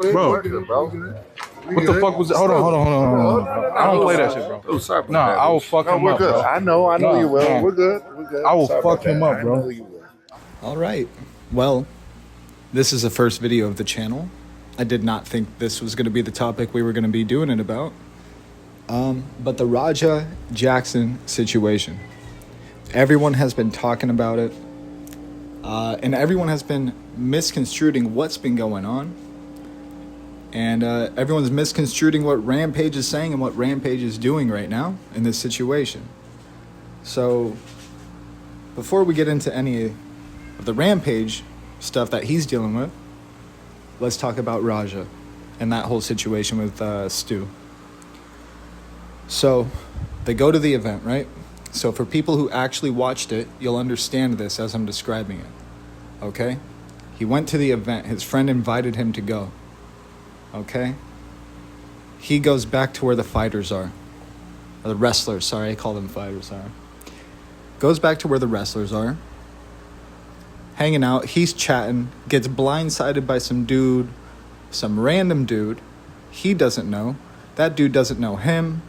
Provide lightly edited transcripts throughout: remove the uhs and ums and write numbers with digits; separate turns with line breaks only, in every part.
Bro, what the fuck was it? Hold on. I don't play that shit, bro.
Oh, sorry about
Nah,
that.
I will fuck him
we're
up,
good.
bro.
I know you will.
Nah.
We're good.
I will
Sorry
fuck
about
him
that.
up, bro.
I know you will.
All right. Well, this is the first video of the channel. I did not think this was going to be the topic we were going to be doing it about. But the Raja Jackson situation. Everyone has been talking about it. And everyone has been misconstruing what's been going on. And everyone's misconstruing what Rampage is saying and what Rampage is doing right now in this situation. So, before we get into any of the Rampage stuff that he's dealing with, let's talk about Raja and that whole situation with Stu. So, they go to the event, right? So for people who actually watched it, you'll understand this as I'm describing it, okay? He went to the event. His friend invited him to go, okay? He goes back to where the fighters are. Or the wrestlers, sorry, I call them fighters, Goes back to where the wrestlers are. Hanging out, he's chatting, gets blindsided by some random dude. He doesn't know. That dude doesn't know him.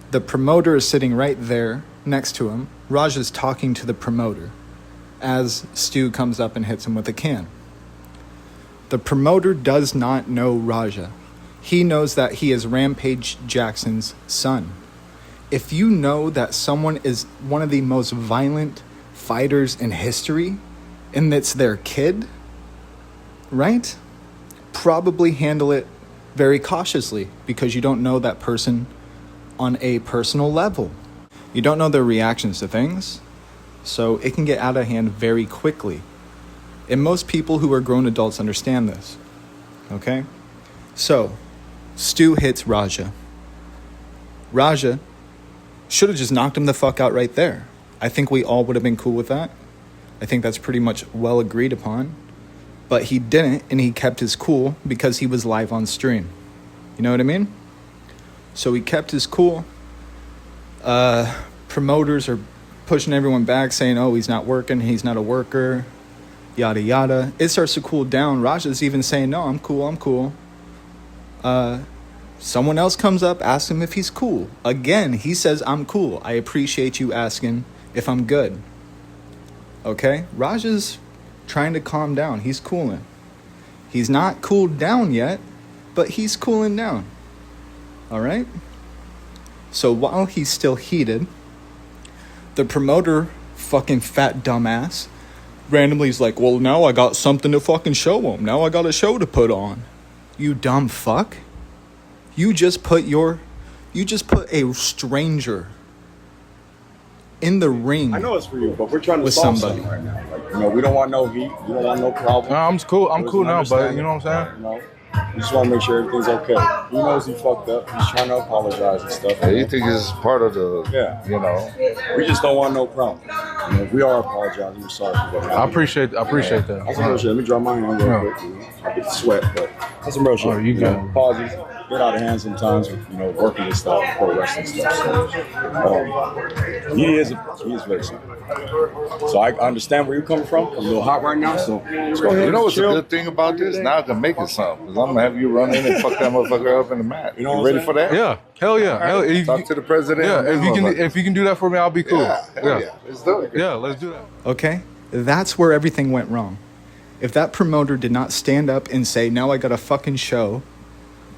The promoter is sitting right there next to him. Raj is talking to the promoter as Stu comes up and hits him with a can. The promoter does not know Raja. He knows that he is Rampage Jackson's son. If you know that someone is one of the most violent fighters in history and it's their kid, right? Probably handle it very cautiously because you don't know that person on a personal level. You don't know their reactions to things, so it can get out of hand very quickly. And most people who are grown adults understand this, okay? So, Stu hits Raja. Raja should have just knocked him the fuck out right there. I think we all would have been cool with that. I think that's pretty much well agreed upon. But he didn't, and he kept his cool because he was live on stream. You know what I mean? So he kept his cool. Promoters are pushing everyone back, saying, oh, he's not working, he's not a worker, yada, yada. It starts to cool down. Raja's even saying, no, I'm cool. Someone else comes up, asks him if he's cool. Again, he says, I'm cool. I appreciate you asking if I'm good. Okay? Raja's trying to calm down. He's cooling. He's not cooled down yet, but he's cooling down. All right? So while he's still heated, the promoter, fucking fat dumbass, randomly is like, well, now I got something to fucking show him. Now I got a show to put on. You dumb fuck. You just put a stranger in the ring.
I know it's for you, but we're trying to
with
solve
somebody
something right now. Like, we don't want no heat. We don't want no problem.
Nah, I'm cool. I'm cool now, but you know what I'm saying?
We just want to make sure everything's okay. He knows he fucked up. He's trying to apologize and stuff.
Yeah, you think it's part of the,
you know. We just don't want no problem. If we are apologizing, we're sorry for what happened.
I appreciate that.
That's some real shit. Let me draw my hand real quick. I get the sweat, but that's some real shit.
Oh, you good.
Apologies. Get out of hand sometimes with, working this stuff, pro wrestling stuff. So, he is very sorry. So I understand where you're coming from. I'm a little hot right now, so let's go ahead.
You know what's
chill.
a good thing about this? Now I can make it something. Because I'm going to have you run in and fuck that motherfucker up in the mat.
You know what
ready
I'm
for that?
Yeah. Hell yeah.
Right. Talk to the president.
Yeah, if you can do that for me, I'll be cool.
Yeah. Let's do it.
Yeah, let's do that.
Okay? That's where everything went wrong. If that promoter did not stand up and say, now I got a fucking show,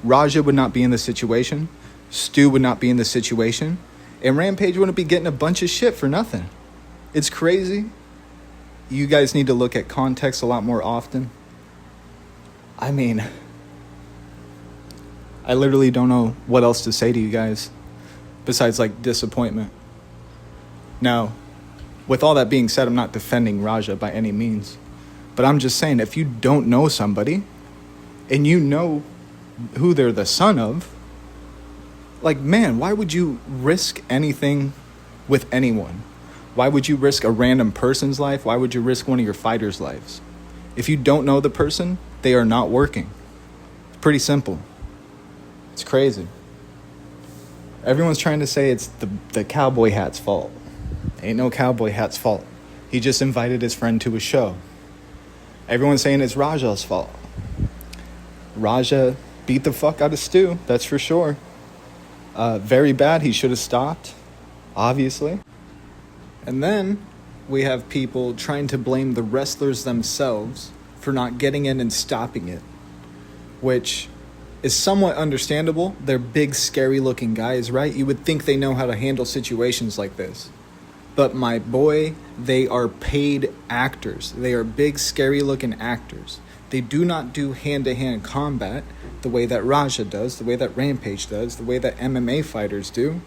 Raja would not be in this situation, Stu would not be in this situation, and Rampage wouldn't be getting a bunch of shit for nothing. It's crazy. You guys need to look at context a lot more often. I mean, I literally don't know what else to say to you guys besides like disappointment. Now, with all that being said, I'm not defending Raja by any means, but I'm just saying if you don't know somebody and you know who they're the son of, like, man, why would you risk anything with anyone? Why would you risk a random person's life? Why would you risk one of your fighters' lives? If you don't know the person, they are not working. It's pretty simple. It's crazy. Everyone's trying to say it's the cowboy hat's fault. Ain't no cowboy hat's fault. He just invited his friend to a show. Everyone's saying it's Raja's fault. Raja beat the fuck out of Stu, that's for sure. Very bad. He should have stopped, obviously. And then we have people trying to blame the wrestlers themselves for not getting in and stopping it, which is somewhat understandable. They're big, scary-looking guys, right? You would think they know how to handle situations like this. But my boy, they are paid actors. They are big, scary-looking actors. They do not do hand-to-hand combat the way that Raja does, the way that Rampage does, the way that MMA fighters do.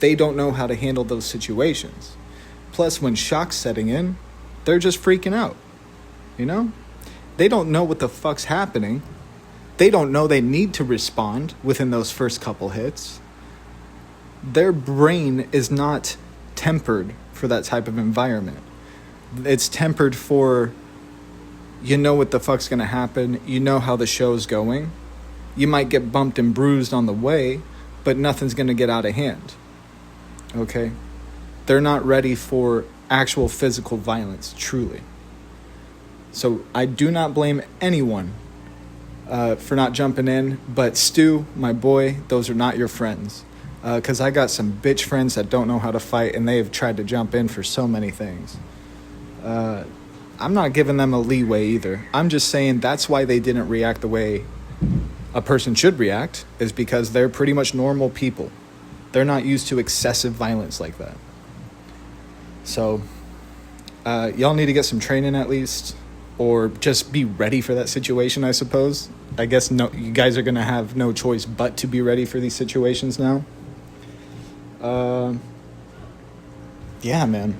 They don't know how to handle those situations. Plus, when shock's setting in, they're just freaking out, you know? They don't know what the fuck's happening. They don't know they need to respond within those first couple hits. Their brain is not tempered for that type of environment. It's tempered for, you know what the fuck's gonna happen, you know how the show's going. You might get bumped and bruised on the way, but nothing's gonna get out of hand. Okay? They're not ready for actual physical violence, truly. So I do not blame anyone for not jumping in, but Stu, my boy, those are not your friends. Because I got some bitch friends that don't know how to fight, and they have tried to jump in for so many things. I'm not giving them a leeway either. I'm just saying that's why they didn't react the way a person should react, is because they're pretty much normal people. They're not used to excessive violence like that. So, y'all need to get some training at least, or just be ready for that situation, I suppose. I guess no, you guys are going to have no choice but to be ready for these situations now. Yeah, man.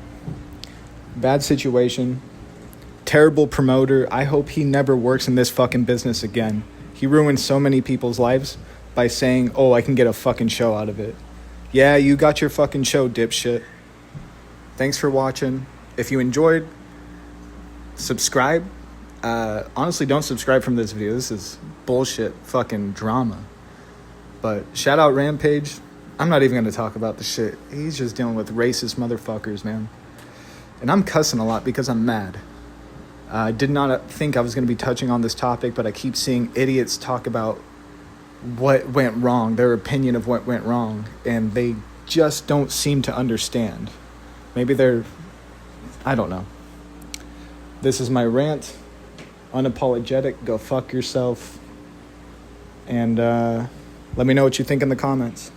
Bad situation. Terrible promoter. I hope he never works in this fucking business again. He ruined so many people's lives by saying, oh, I can get a fucking show out of it. Yeah, you got your fucking show, dipshit. Thanks for watching. If you enjoyed, subscribe. Honestly, don't subscribe from this video. This is bullshit fucking drama. But shout out Rampage. I'm not even going to talk about the shit. He's just dealing with racist motherfuckers, man. And I'm cussing a lot because I'm mad. I did not think I was going to be touching on this topic, but I keep seeing idiots talk about what went wrong, their opinion of what went wrong, and they just don't seem to understand. Maybe I don't know. This is my rant. Unapologetic. Go fuck yourself. And let me know what you think in the comments.